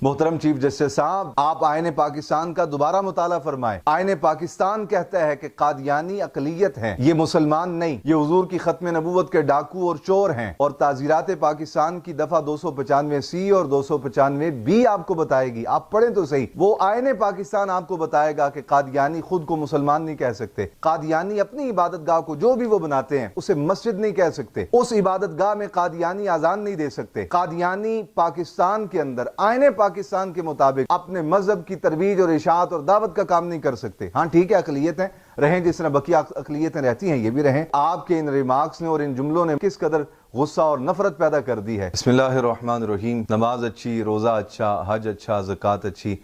محترم chief justice صاحب، آپ آئین پاکستان کا دوبارہ مطالعہ فرمائیں۔ آئین پاکستان کہتا ہے کہ قادیانی اقلیت ہیں، یہ مسلمان نہیں، یہ حضور کی ختم نبوت کے ڈاکو اور چور ہیں۔ اور تعزیرات پاکستان کی دفعہ 295C اور 295B آپ کو بتائے گی، آپ پڑھیں تو صحیح۔ وہ آئین پاکستان آپ کو بتائے گا کہ قادیانی خود کو مسلمان نہیں کہہ سکتے، قادیانی اپنی عبادت گاہ کو جو بھی وہ بناتے ہیں اسے مسجد نہیں کہہ سکتے، اس عبادت گاہ میں قادیانی اذان نہیں دے سکتے۔ قادیانی پاکستان کے اندر آئین پاکستان کے مطابق اپنے مذہب کی ترویج اور اشاعت اور دعوت کا کام نہیں کر سکتے۔ ہاں ٹھیک ہے، اقلیت ہیں، رہیں جس طرح بقیہ اقلیتیں رہتی ہیں، یہ بھی رہیں۔ آپ کے ان ریمارکس نے اور ان جملوں نے کس قدر غصہ اور نفرت پیدا کر دی ہے۔ بسم اللہ الرحمن الرحیم۔ نماز اچھی، روزہ اچھا، حج اچھا، زکوٰۃ اچھی،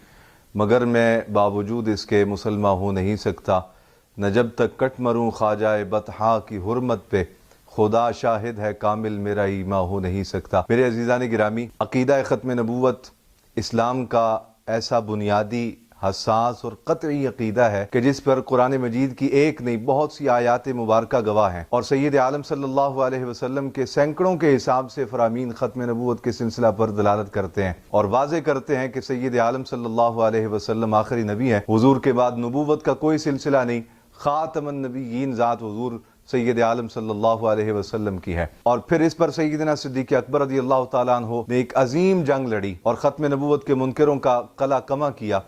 مگر میں باوجود اس کے مسلمان ہو نہیں سکتا، نہ جب تک کٹ مروں خواجہ بطحا کی حرمت پہ، خدا شاہد ہے کامل میرا ایمان ہو نہیں سکتا۔ میرے عزیزان گرامی، عقیدہ ختم نبوت اسلام کا ایسا بنیادی، حساس اور قطعی عقیدہ ہے کہ جس پر قرآن مجید کی ایک نہیں بہت سی آیات مبارکہ گواہ ہیں، اور سید عالم صلی اللہ علیہ وسلم کے سینکڑوں کے حساب سے فرامین ختم نبوت کے سلسلہ پر دلالت کرتے ہیں اور واضح کرتے ہیں کہ سید عالم صلی اللہ علیہ وسلم آخری نبی ہیں۔ حضور کے بعد نبوت کا کوئی سلسلہ نہیں، خاتم النبیین ذات حضور سید عالم صلی اللہ علیہ وسلم کی ہے۔ اور پھر اس پر سیدنا صدیق اکبر رضی اللہ تعالیٰ عنہ نے ایک عظیم جنگ لڑی اور ختم نبوت کے منکروں کا قلع کما کیا۔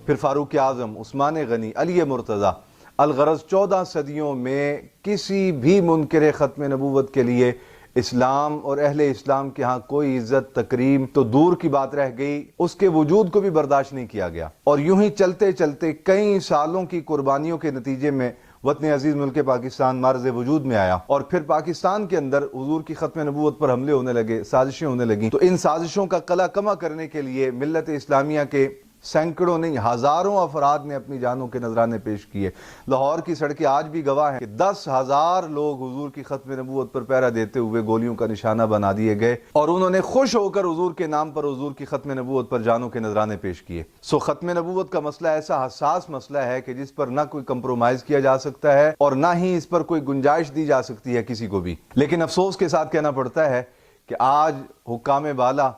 پھر فاروق اعظم، عثمان غنی، علی مرتضی، الغرض 14 صدیوں میں کسی بھی منکر ختم نبوت کے لیے اسلام اور اہل اسلام کے ہاں کوئی عزت تکریم تو دور کی بات رہ گئی، اس کے وجود کو بھی برداشت نہیں کیا گیا۔ اور یوں ہی چلتے چلتے کئی سالوں کی قربانیوں کے نتیجے میں وطن عزیز ملک پاکستان معرض وجود میں آیا، اور پھر پاکستان کے اندر حضور کی ختم نبوت پر حملے ہونے لگے، سازشیں ہونے لگیں۔ تو ان سازشوں کا قلع کما کرنے کے لیے ملت اسلامیہ کے سینکڑوں نہیں ہزاروں افراد نے اپنی جانوں کے نذرانے پیش کیے۔ لاہور کی سڑکیں آج بھی گواہ ہیں کہ 10,000 لوگ حضور کی ختم نبوت پر پہرا دیتے ہوئے گولیوں کا نشانہ بنا دیے گئے، اور انہوں نے خوش ہو کر حضور کے نام پر حضور کی ختم نبوت پر جانوں کے نذرانے پیش کیے۔ ختم نبوت کا مسئلہ ایسا حساس مسئلہ ہے کہ جس پر نہ کوئی کمپرومائز کیا جا سکتا ہے اور نہ ہی اس پر کوئی گنجائش دی جا سکتی ہے کسی کو بھی۔ لیکن افسوس کے ساتھ کہنا پڑتا ہے کہ آج حکام بالا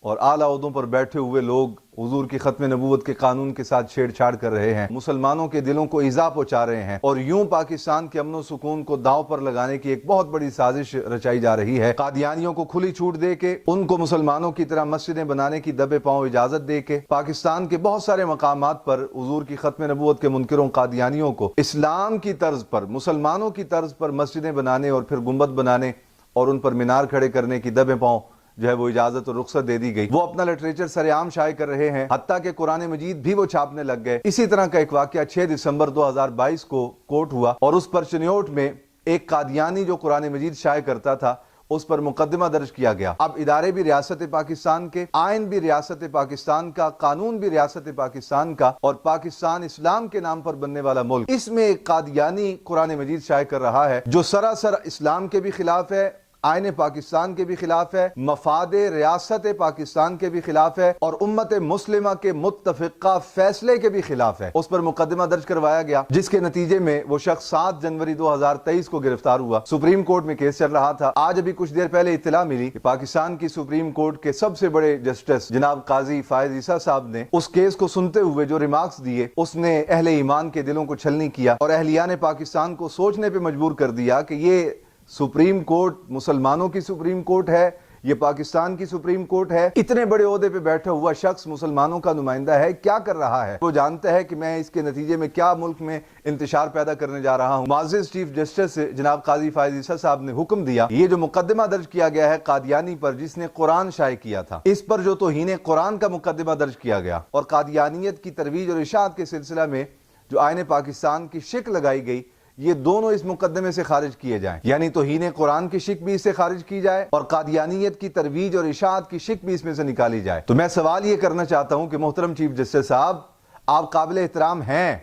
اور اعلیٰ عہدوں پر بیٹھے ہوئے لوگ حضور کی ختم نبوت کے قانون کے ساتھ چھیڑ چھاڑ کر رہے ہیں، مسلمانوں کے دلوں کو ایذا پہنچا رہے ہیں، اور یوں پاکستان کے امن و سکون کو داؤ پر لگانے کی ایک بہت بڑی سازش رچائی جا رہی ہے۔ قادیانیوں کو کھلی چھوٹ دے کے، ان کو مسلمانوں کی طرح مسجدیں بنانے کی دبے پاؤں اجازت دے کے، پاکستان کے بہت سارے مقامات پر حضور کی ختم نبوت کے منکروں قادیانیوں کو اسلام کی طرز پر، مسلمانوں کی طرز پر مسجدیں بنانے اور پھر گنبد بنانے اور ان پر مینار کھڑے کرنے کی دبے پاؤں جو ہے وہ اجازت اور رخصت دے دی گئی۔ وہ اپنا لٹریچر سر عام شائع کر رہے ہیں، حتیٰ کہ قرآن مجید بھی وہ چھاپنے لگ گئے۔ اسی طرح کا ایک واقعہ 6 دسمبر 2022 کو کوٹ ہوا، اور اس پر چنیوٹ میں ایک قادیانی جو قرآن مجید شائع کرتا تھا اس پر مقدمہ درج کیا گیا۔ اب ادارے بھی ریاست پاکستان کے، آئین بھی ریاست پاکستان کا، قانون بھی ریاست پاکستان کا، اور پاکستان اسلام کے نام پر بننے والا ملک، اس میں ایک قادیانی قرآن مجید شائع کر رہا ہے جو سراسر اسلام کے بھی خلاف ہے، آئین پاکستان کے بھی خلاف ہے، مفاد ریاست پاکستان کے بھی خلاف ہے، اور امت مسلمہ کے متفقہ فیصلے کے بھی خلاف ہے۔ اس پر مقدمہ درج کروایا گیا، جس کے نتیجے میں وہ شخص 7 جنوری 2023 کو گرفتار ہوا۔ سپریم کورٹ میں کیس چل رہا تھا۔ آج ابھی کچھ دیر پہلے اطلاع ملی کہ پاکستان کی سپریم کورٹ کے سب سے بڑے جسٹس جناب قاضی فائز عیسیٰ صاحب نے اس کیس کو سنتے ہوئے جو ریمارکس دیے، اس نے اہل ایمان کے دلوں کو چھلنی کیا اور اہلیان پاکستان کو سوچنے پہ مجبور کر دیا کہ یہ سپریم کورٹ مسلمانوں کی سپریم کورٹ ہے، یہ پاکستان کی سپریم کورٹ ہے، اتنے بڑے عہدے پہ بیٹھا ہوا شخص مسلمانوں کا نمائندہ ہے، کیا کر رہا ہے؟ وہ جانتا ہے کہ میں اس کے نتیجے میں کیا ملک میں انتشار پیدا کرنے جا رہا ہوں۔ معزز چیف جسٹس جناب قاضی فائز عیسیٰ صاحب نے حکم دیا، یہ جو مقدمہ درج کیا گیا ہے قادیانی پر جس نے قرآن شائع کیا تھا، اس پر جو توہین قرآن کا مقدمہ درج کیا گیا اور قادیانیت کی ترویج اور اشاعت کے سلسلہ میں جو آئین پاکستان کی شک لگائی گئی، یہ دونوں اس مقدمے سے خارج کیے جائیں، یعنی توہین قرآن کی شک بھی اس سے خارج کی جائے اور قادیانیت کی ترویج اور اشاعت کی شک بھی اس میں سے نکالی جائے۔ تو میں سوال یہ کرنا چاہتا ہوں کہ محترم چیف جسٹس صاحب، آپ قابل احترام ہیں،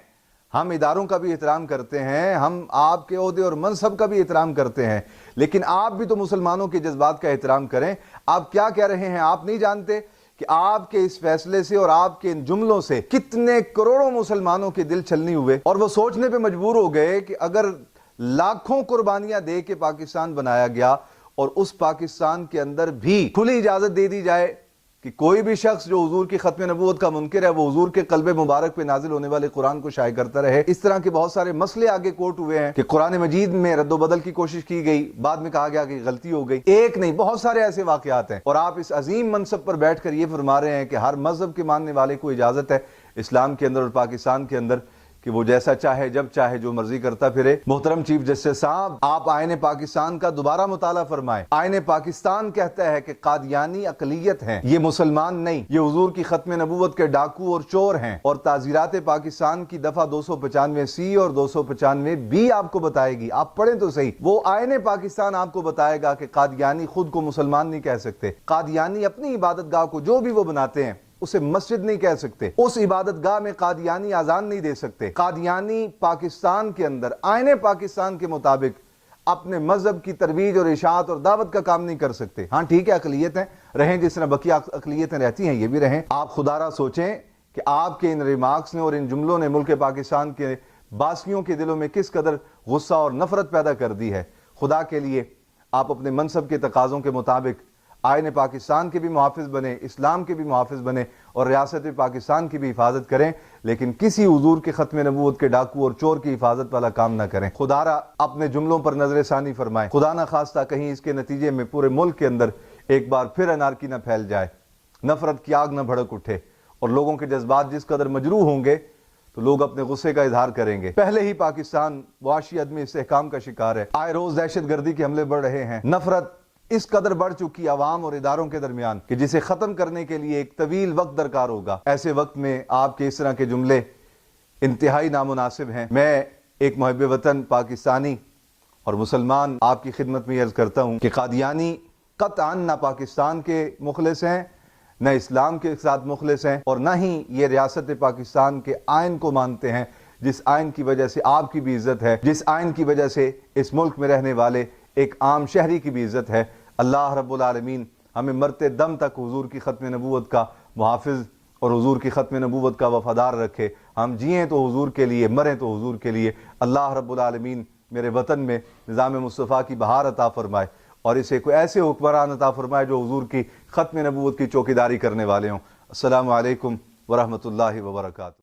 ہم اداروں کا بھی احترام کرتے ہیں، ہم آپ کے عہدے اور منصب کا بھی احترام کرتے ہیں، لیکن آپ بھی تو مسلمانوں کے جذبات کا احترام کریں۔ آپ کیا کہہ رہے ہیں؟ آپ نہیں جانتے کہ آپ کے اس فیصلے سے اور آپ کے ان جملوں سے کتنے کروڑوں مسلمانوں کے دل چھلنی ہوئے، اور وہ سوچنے پہ مجبور ہو گئے کہ اگر لاکھوں قربانیاں دے کے پاکستان بنایا گیا اور اس پاکستان کے اندر بھی کھلی اجازت دے دی جائے کہ کوئی بھی شخص جو حضور کی ختم نبوت کا منکر ہے وہ حضور کے قلب مبارک پہ نازل ہونے والے قرآن کو شائع کرتا رہے۔ اس طرح کے بہت سارے مسئلے آگے کوٹ ہوئے ہیں کہ قرآن مجید میں رد و بدل کی کوشش کی گئی، بعد میں کہا گیا کہ غلطی ہو گئی۔ ایک نہیں، بہت سارے ایسے واقعات ہیں، اور آپ اس عظیم منصب پر بیٹھ کر یہ فرما رہے ہیں کہ ہر مذہب کے ماننے والے کو اجازت ہے اسلام کے اندر اور پاکستان کے اندر کہ وہ جیسا چاہے جب چاہے جو مرضی کرتا پھرے۔ محترم چیف جسٹس صاحب، آپ آئین پاکستان کا دوبارہ مطالعہ فرمائیں۔ آئین پاکستان کہتا ہے کہ قادیانی اقلیت ہیں، یہ مسلمان نہیں، یہ حضور کی ختم نبوت کے ڈاکو اور چور ہیں، اور تعزیرات پاکستان کی دفعہ 295C اور 295B آپ کو بتائے گی۔ آپ پڑھیں تو صحیح، وہ آئین پاکستان آپ کو بتائے گا کہ قادیانی خود کو مسلمان نہیں کہہ سکتے، قادیانی اپنی عبادت گاہ کو جو بھی وہ بناتے ہیں اسے مسجد نہیں کہہ سکتے، اس عبادت گاہ میں قادیانی اذان نہیں دے سکتے۔ قادیانی پاکستان کے اندر آئین پاکستان کے مطابق اپنے مذہب کی ترویج اور اشاعت اور دعوت کا کام نہیں کر سکتے۔ ہاں ٹھیک ہے، اقلیتیں رہیں جس طرح بقیہ اقلیتیں رہتی ہیں، یہ بھی رہیں۔ آپ خدا را سوچیں کہ آپ کے ان ریمارکس نے اور ان جملوں نے ملک پاکستان کے باسیوں کے دلوں میں کس قدر غصہ اور نفرت پیدا کر دی ہے۔ خدا کے لیے آپ اپنے منصب کے تقاضوں کے مطابق آئین پاکستان کے بھی محافظ بنے، اسلام کے بھی محافظ بنے، اور ریاست پاکستان کی بھی حفاظت کریں، لیکن کسی حضور کے ختم نبوت کے ڈاکو اور چور کی حفاظت والا کام نہ کریں۔ خدا را اپنے جملوں پر نظر ثانی فرمائیں، خدا نہ خواستہ کہیں اس کے نتیجے میں پورے ملک کے اندر ایک بار پھر انارکی نہ پھیل جائے، نفرت کی آگ نہ بھڑک اٹھے، اور لوگوں کے جذبات جس قدر مجروح ہوں گے تو لوگ اپنے غصے کا اظہار کریں گے۔ پہلے ہی پاکستان معاشی عدم استحکام کا شکار ہے، آئے روز دہشت گردی کے حملے بڑھ رہے ہیں، نفرت اس قدر بڑھ چکی عوام اور اداروں کے درمیان کہ جسے ختم کرنے کے لیے ایک طویل وقت درکار ہوگا۔ ایسے وقت میں آپ کے اس طرح کے جملے انتہائی نامناسب ہیں۔ میں ایک محب وطن پاکستانی اور مسلمان آپ کی خدمت میں عرض کرتا ہوں کہ قادیانی قطعاً نہ پاکستان کے مخلص ہیں، نہ اسلام کے ساتھ مخلص ہیں، اور نہ ہی یہ ریاست پاکستان کے آئین کو مانتے ہیں، جس آئین کی وجہ سے آپ کی بھی عزت ہے، جس آئین کی وجہ سے اس ملک میں رہنے والے ایک عام شہری کی بھی عزت ہے۔ اللہ رب العالمین ہمیں مرتے دم تک حضور کی ختم نبوت کا محافظ اور حضور کی ختم نبوت کا وفادار رکھے۔ ہم جئیں تو حضور کے لیے، مریں تو حضور کے لیے۔ اللہ رب العالمین میرے وطن میں نظام مصطفیٰ کی بہار عطا فرمائے، اور اسے کوئی ایسے حکمران عطا فرمائے جو حضور کی ختم نبوت کی چوکیداری کرنے والے ہوں۔ السلام علیکم ورحمۃ اللہ وبرکاتہ۔